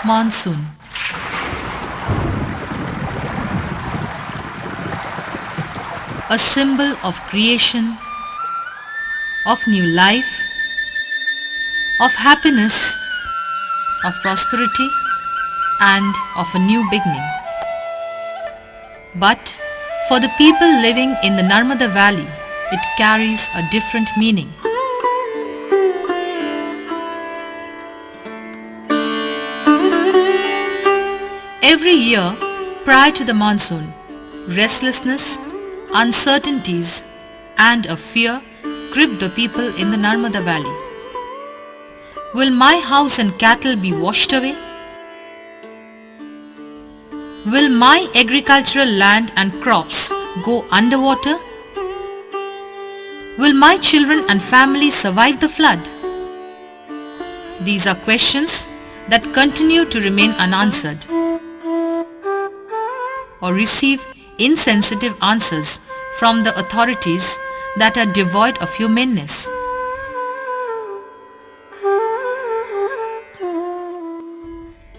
Monsoon. A symbol of creation, of new life, of happiness, of prosperity, and of a new beginning. But for the people living in the Narmada Valley, it carries a different meaning. Every year, prior to the monsoon, restlessness, uncertainties, and a fear grip the people in the Narmada Valley. Will my house and cattle be washed away? Will my agricultural land and crops go underwater? Will my children and family survive the flood? These are questions that continue to remain unanswered or receive insensitive answers from the authorities that are devoid of humanness.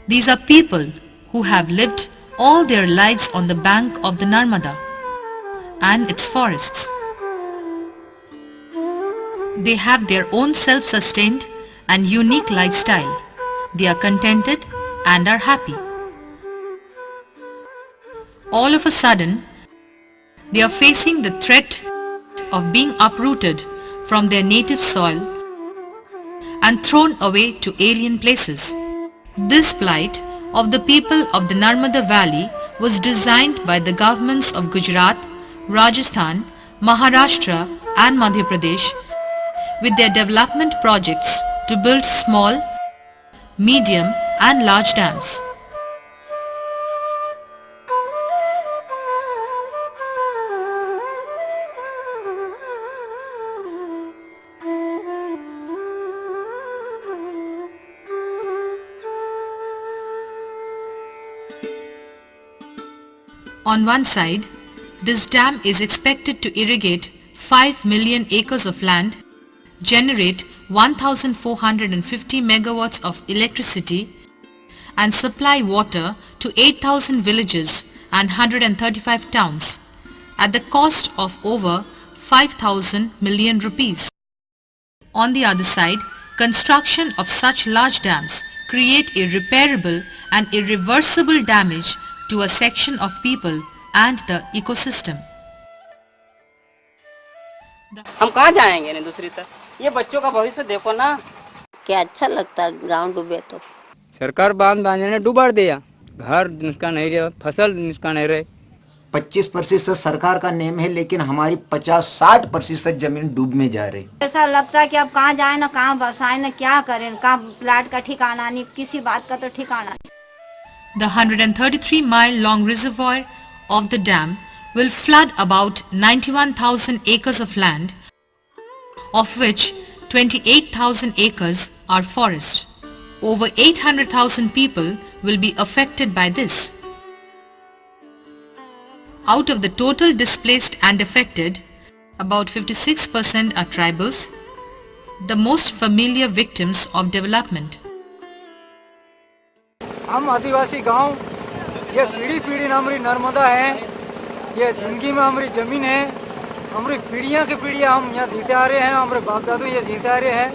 These are people who have lived all their lives on the bank of the Narmada and its forests. They have their own self-sustained and unique lifestyle. They are contented and are happy. All of a sudden, they are facing the threat of being uprooted from their native soil and thrown away to alien places. This plight of the people of the Narmada Valley was designed by the governments of Gujarat, Rajasthan, Maharashtra and Madhya Pradesh with their development projects to build small, medium and large dams. On one side, this dam is expected to irrigate 5 million acres of land, generate 1,450 megawatts of electricity and supply water to 8,000 villages and 135 towns at the cost of over 5,000 million rupees. On the other side, construction of such large dams create irreparable and irreversible damage to a section of people and the ecosystem. हम कहाँ जाएंगे नहीं दूसरी तरफ, ये बच्चों का भविष्य देखो ना। क्या अच्छा लगता है गांव डूबे तो। सरकार बांध बांधने डुबा दिया, घर नुकसान नहीं रहा, फसल नुकसान नहीं रहे। 25% सरकार का नेम है, लेकिन हमारी 50-60% जमीन डूब में जा रही। ऐसा लगता है कि अब कहाँ जाए ना कहाँ बसाए ना क्या करें, कहाँ प्लाट का ठिकाना नहीं, किसी बात का तो ठिकाना नहीं। The 133-mile long reservoir of the dam will flood about 91,000 acres of land, of which 28,000 acres are forest. Over 800,000 people will be affected by this. Out of the total displaced and affected, about 56% are tribals, the most familiar victims of development. हम आदिवासी गांव, ये पीढ़ी पीढ़ी हमारी नर्मदा है, ये जिंदगी में हमारी जमीन है, हमारी पीढ़ियां की पीढ़ियां हम यहाँ जीते आ रहे हैं, हमारे बाप दादू ये जीते आ रहे हैं।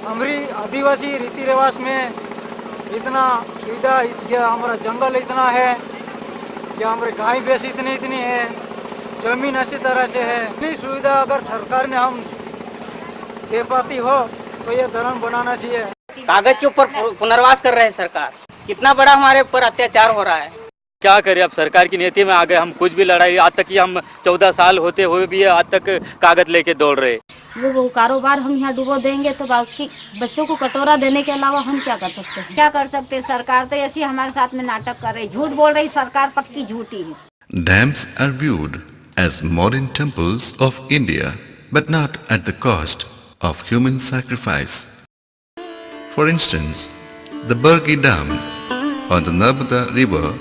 हमारी आदिवासी रीति रिवाज में इतना सुविधा, ये हमारा जंगल इतना है, ये हमारे गाय भैंस इतनी है, जमीन अच्छी तरह से है। इतनी सुविधा अगर सरकार ने हम दे पाती हो तो ये धर्म बनाना चाहिए। कागज के ऊपर पुनर्वास कर रहे हैं सरकार, कितना बड़ा हमारे ऊपर अत्याचार हो रहा है। क्या करें, अब सरकार की नीति में आगे हम कुछ भी लड़ाई, आज तक कि हम 14 साल होते हुए भी आज तक कागज लेके दौड़ रहे। वो कारोबार हम यहाँ डुबो देंगे तो बाकी बच्चों को कटोरा देने के अलावा हम क्या कर सकते हैं? क्या कर सकते हैं? सरकार तो ऐसी हमारे साथ में नाटक कर रही, झूठ बोल रही सरकार, पक्की झूठी है। Dams are viewed as modern temples of India, but not at the cost of human sacrifice. For instance, the Bargi Dam on the Narmada River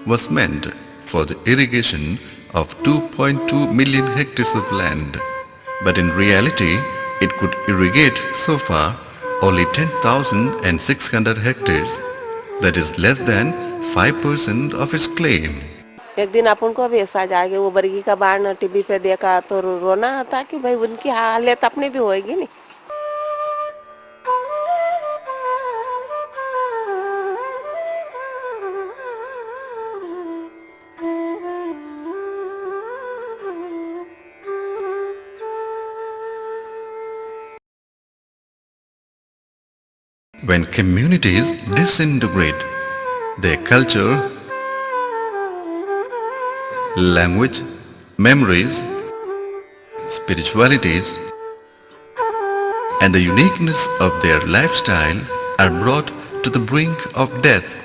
was meant for the irrigation of 2.2 million hectares of land, but in reality it could irrigate so far only 10,600 hectares, that is less than 5% of its claim. एक दिन अपन को भी ऐसा जाएगा, वो बर्गी का बाढ़ TV पे देखा तो रोना आता कि भाई उनकी हालत अपने भी होएगी नहीं। When communities disintegrate, their culture, language, memories, spiritualities, and the uniqueness of their lifestyle are brought to the brink of death.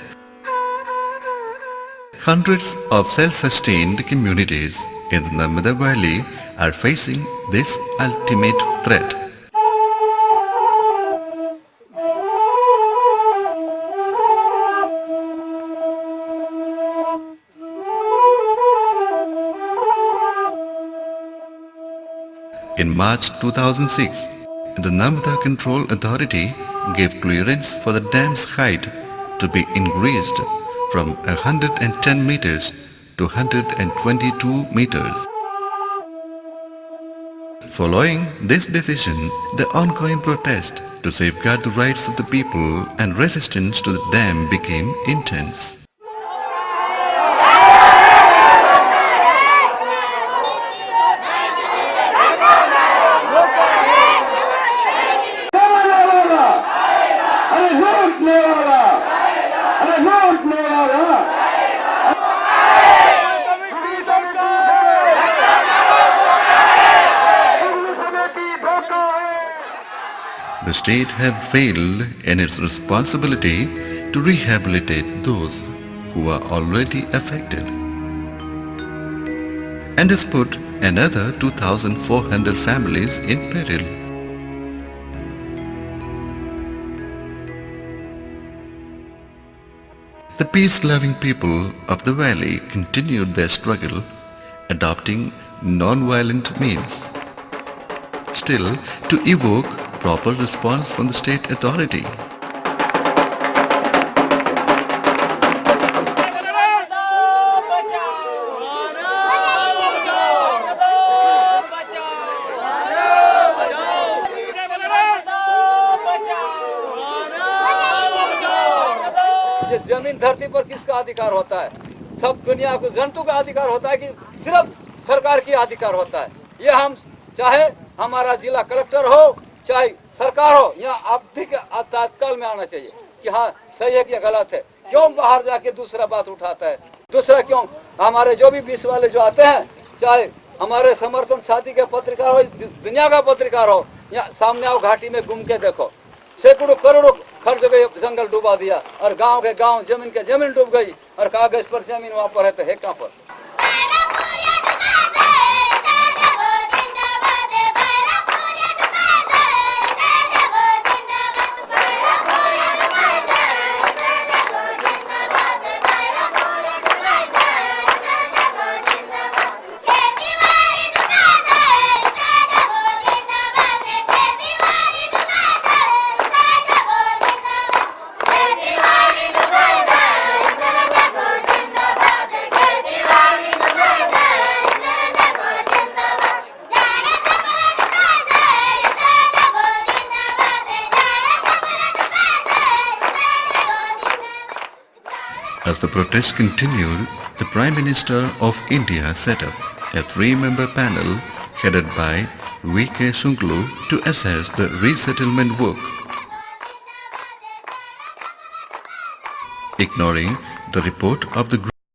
Hundreds of self-sustained communities in the Narmada Valley are facing this ultimate threat. In March 2006, the Narmada Control Authority gave clearance for the dam's height to be increased from 110 meters to 122 meters. Following this decision, the ongoing protest to safeguard the rights of the people and resistance to the dam became intense. The state had failed in its responsibility to rehabilitate those who are already affected and has put another 2,400 families in peril. The peace-loving people of the valley continued their struggle, adopting non-violent means, still to evoke proper response from the state authority. ये जमीन धरती पर किसका अधिकार होता है? सब दुनिया को जंतु का अधिकार होता है कि सिर्फ सरकार की अधिकार होता है? ये हम चाहे हमारा जिला कलेक्टर हो चाहे सरकार हो, यहाँ आप भी तात्काल में आना चाहिए कि हाँ सही है कि गलत है। क्यों बाहर जाके दूसरा बात उठाता है? दूसरा क्यों हमारे जो भी 20 वाले जो आते हैं, चाहे हमारे समर्थन साथी के पत्रकार हो, दुनिया का पत्रकार हो, यहाँ सामने आओ, घाटी में घूम के देखो, सैकड़ों करोड़ों खर्च गए, जंगल डुबा दिया और गांव के गांव, जमीन के जमीन डूब गई और कागज पर जमीन वहाँ पर है तो है कहाँ पर? As the protests continued, the Prime Minister of India set up a 3-member panel headed by V.K. Shunglu to assess the resettlement work. Ignoring the report of the group